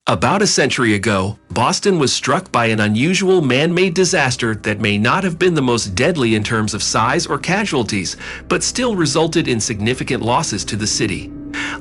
About a century ago, Boston was struck by an unusual man-made disaster that may not have been the most deadly in terms of size or casualties, but still resulted in significant losses to the city.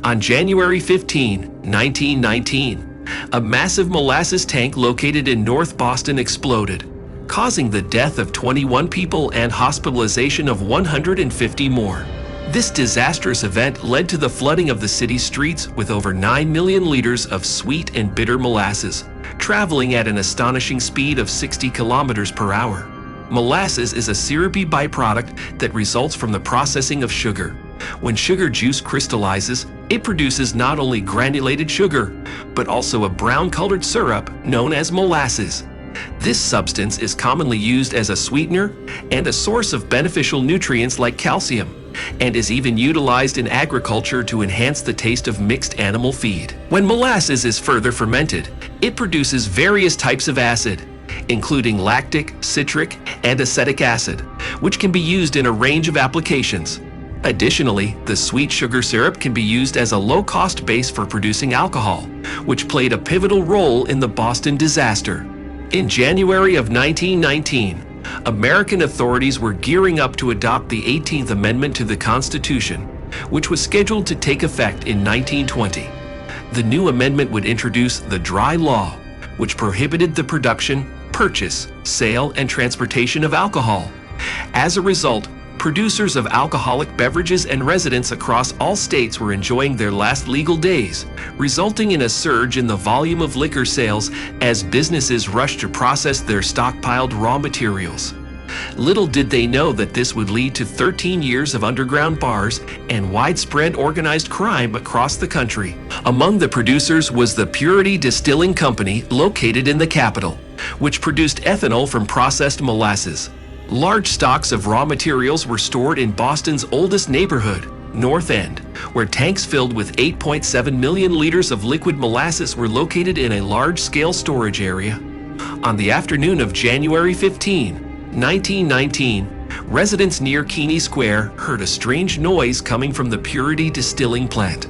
On January 15, 1919, a massive molasses tank located in North Boston exploded, causing the death of 21 people and hospitalization of 150 more. This disastrous event led to the flooding of the city's streets with over 9 million liters of sweet and bitter molasses, traveling at an astonishing speed of 60 kilometers per hour. Molasses is a syrupy byproduct that results from the processing of sugar. When sugar juice crystallizes, it produces not only granulated sugar, but also a brown-colored syrup known as molasses. This substance is commonly used as a sweetener and a source of beneficial nutrients like calcium, and is even utilized in agriculture to enhance the taste of mixed animal feed. When molasses is further fermented, it produces various types of acid, including lactic, citric, and acetic acid, which can be used in a range of applications. Additionally, the sweet sugar syrup can be used as a low-cost base for producing alcohol, which played a pivotal role in the Boston disaster. In January of 1919, American authorities were gearing up to adopt the 18th Amendment to the Constitution, which was scheduled to take effect in 1920. The new amendment would introduce the Dry Law, which prohibited the production, purchase, sale, and transportation of alcohol. As a result, producers of alcoholic beverages and residents across all states were enjoying their last legal days, resulting in a surge in the volume of liquor sales as businesses rushed to process their stockpiled raw materials. Little did they know that this would lead to 13 years of underground bars and widespread organized crime across the country. Among the producers was the Purity Distilling Company located in the capital, which produced ethanol from processed molasses. Large stocks of raw materials were stored in Boston's oldest neighborhood, North End, where tanks filled with 8.7 million liters of liquid molasses were located in a large-scale storage area. On the afternoon of January 15, 1919, residents near Keeney Square heard a strange noise coming from the Purity Distilling plant.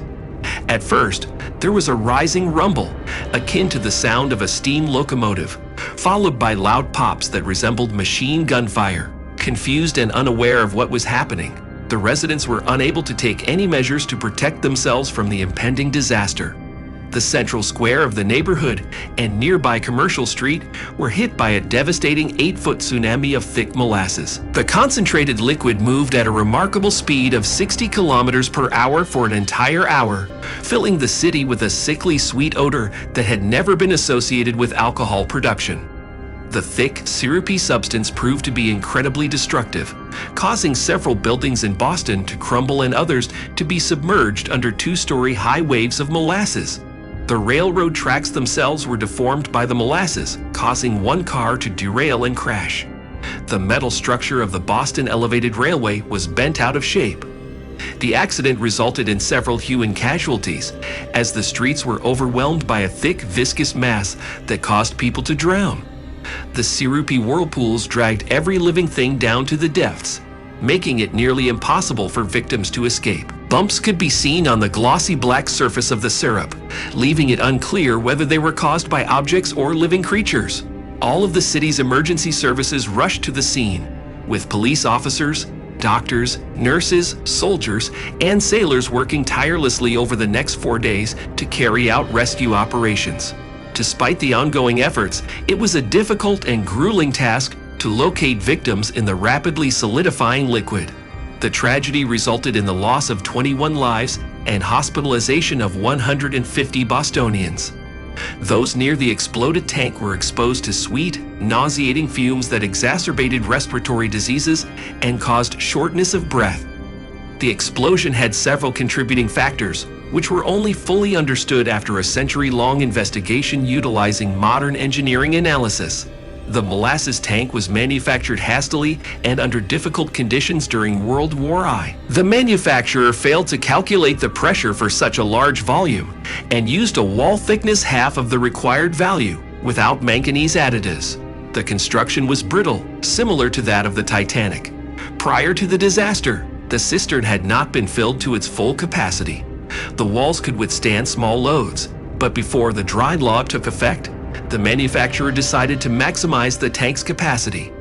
At first, there was a rising rumble, akin to the sound of a steam locomotive, followed by loud pops that resembled machine gun fire. Confused and unaware of what was happening, the residents were unable to take any measures to protect themselves from the impending disaster. The central square of the neighborhood and nearby Commercial Street were hit by a devastating 8-foot tsunami of thick molasses. The concentrated liquid moved at a remarkable speed of 60 kilometers per hour for an entire hour, filling the city with a sickly sweet odor that had never been associated with alcohol production. The thick, syrupy substance proved to be incredibly destructive, causing several buildings in Boston to crumble and others to be submerged under 2-story high waves of molasses. The railroad tracks themselves were deformed by the molasses, causing one car to derail and crash. The metal structure of the Boston Elevated Railway was bent out of shape. The accident resulted in several human casualties, as the streets were overwhelmed by a thick, viscous mass that caused people to drown. The syrupy whirlpools dragged every living thing down to the depths, making it nearly impossible for victims to escape. Bumps could be seen on the glossy black surface of the syrup, leaving it unclear whether they were caused by objects or living creatures. All of the city's emergency services rushed to the scene, with police officers, doctors, nurses, soldiers, and sailors working tirelessly over the next 4 days to carry out rescue operations. Despite the ongoing efforts, it was a difficult and grueling task to locate victims in the rapidly solidifying liquid. The tragedy resulted in the loss of 21 lives and hospitalization of 150 Bostonians. Those near the exploded tank were exposed to sweet, nauseating fumes that exacerbated respiratory diseases and caused shortness of breath. The explosion had several contributing factors, which were only fully understood after a century-long investigation utilizing modern engineering analysis. The molasses tank was manufactured hastily and under difficult conditions during World War I. The manufacturer failed to calculate the pressure for such a large volume and used a wall thickness half of the required value without manganese additives. The construction was brittle, similar to that of the Titanic. Prior to the disaster, the cistern had not been filled to its full capacity. The walls could withstand small loads, But before the dry law took effect, the manufacturer decided to maximize the tank's capacity.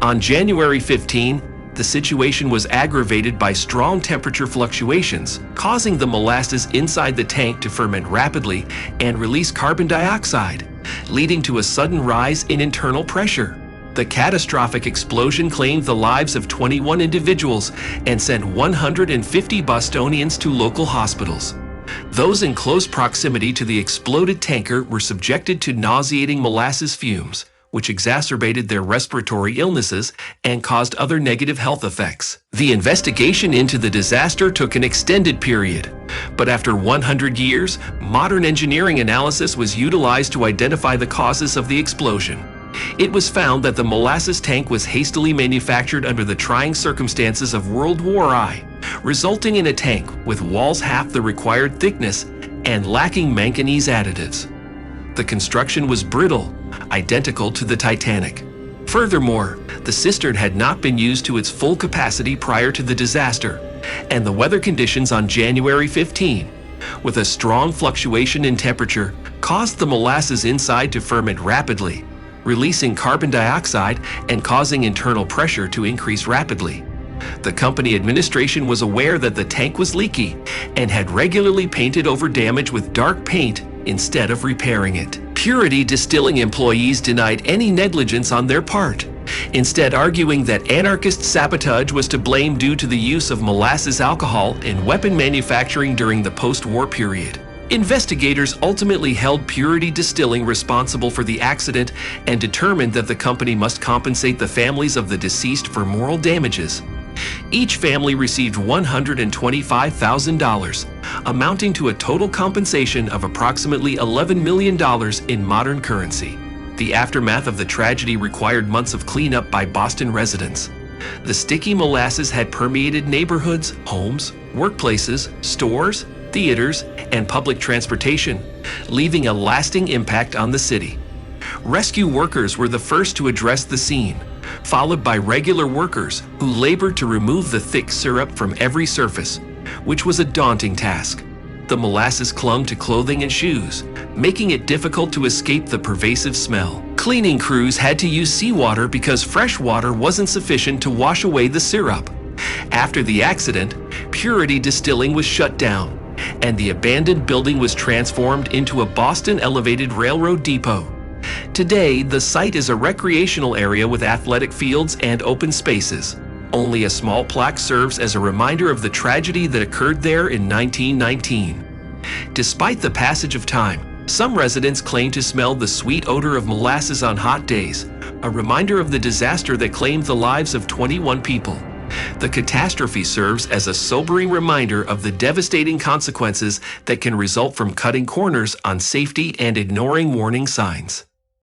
On January 15, the situation was aggravated by strong temperature fluctuations, causing the molasses inside the tank to ferment rapidly and release carbon dioxide, leading to a sudden rise in internal pressure. The catastrophic explosion claimed the lives of 21 individuals and sent 150 Bostonians to local hospitals. Those in close proximity to the exploded tanker were subjected to nauseating molasses fumes, which exacerbated their respiratory illnesses and caused other negative health effects. The investigation into the disaster took an extended period, but after 100 years, modern engineering analysis was utilized to identify the causes of the explosion. It was found that the molasses tank was hastily manufactured under the trying circumstances of World War I, resulting in a tank with walls half the required thickness and lacking manganese additives. The construction was brittle, identical to the Titanic. Furthermore, the cistern had not been used to its full capacity prior to the disaster, and the weather conditions on January 15, with a strong fluctuation in temperature, caused the molasses inside to ferment rapidly, releasing carbon dioxide and causing internal pressure to increase rapidly. The company administration was aware that the tank was leaky and had regularly painted over damage with dark paint instead of repairing it. Purity Distilling employees denied any negligence on their part, instead arguing that anarchist sabotage was to blame due to the use of molasses alcohol in weapon manufacturing during the post-war period. Investigators ultimately held Purity Distilling responsible for the accident and determined that the company must compensate the families of the deceased for moral damages. Each family received $125,000, amounting to a total compensation of approximately $11 million in modern currency. The aftermath of the tragedy required months of cleanup by Boston residents. The sticky molasses had permeated neighborhoods, homes, workplaces, stores, theaters, and public transportation, leaving a lasting impact on the city. Rescue workers were the first to address the scene, followed by regular workers who labored to remove the thick syrup from every surface, which was a daunting task. The molasses clung to clothing and shoes, making it difficult to escape the pervasive smell. Cleaning crews had to use seawater because fresh water wasn't sufficient to wash away the syrup. After the accident, Purity Distilling was shut down, and the abandoned building was transformed into a Boston Elevated Railroad depot. Today, the site is a recreational area with athletic fields and open spaces. Only a small plaque serves as a reminder of the tragedy that occurred there in 1919. Despite the passage of time, some residents claim to smell the sweet odor of molasses on hot days, a reminder of the disaster that claimed the lives of 21 people. The catastrophe serves as a sobering reminder of the devastating consequences that can result from cutting corners on safety and ignoring warning signs.